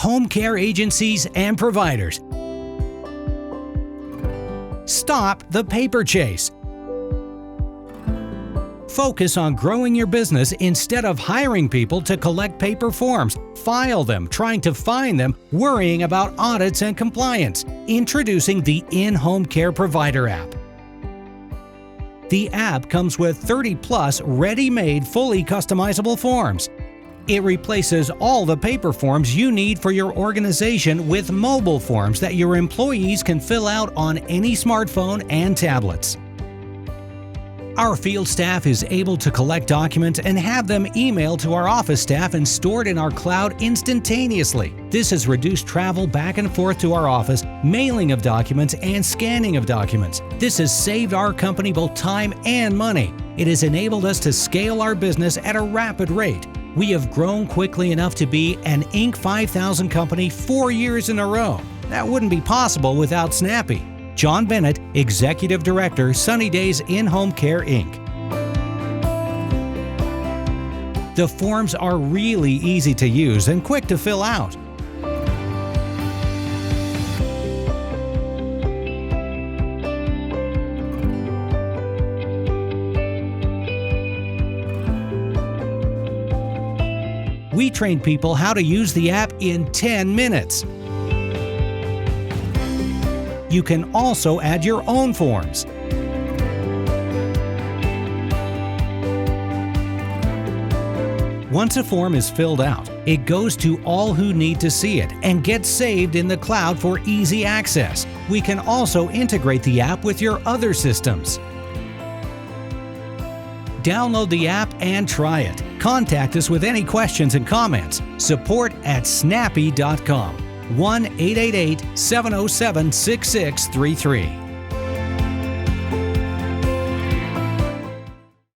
home care agencies and providers. Stop the paper chase. Focus on growing your business instead of hiring people to collect paper forms, file them, trying to find them, worrying about audits and compliance. Introducing the In-Home Care Provider app. The app comes with 30+ ready-made, fully customizable forms. It replaces all the paper forms you need for your organization with mobile forms that your employees can fill out on any smartphone and tablets. Our field staff is able to collect documents and have them emailed to our office staff and stored in our cloud instantaneously. This has reduced travel back and forth to our office, mailing of documents, and scanning of documents. This has saved our company both time and money. It has enabled us to scale our business at a rapid rate. We have grown quickly enough to be an Inc. 5000 company 4 years in a row. That wouldn't be possible without Snappy. John Bennett, Executive Director, Sunny Days In-Home Care, Inc. The forms are really easy to use and quick to fill out. We train people how to use the app in 10 minutes. You can also add your own forms. Once a form is filled out, it goes to all who need to see it and gets saved in the cloud for easy access. We can also integrate the app with your other systems. Download the app and try it. Contact us with any questions and comments. Support@snappy.com. 1-888-707-6633.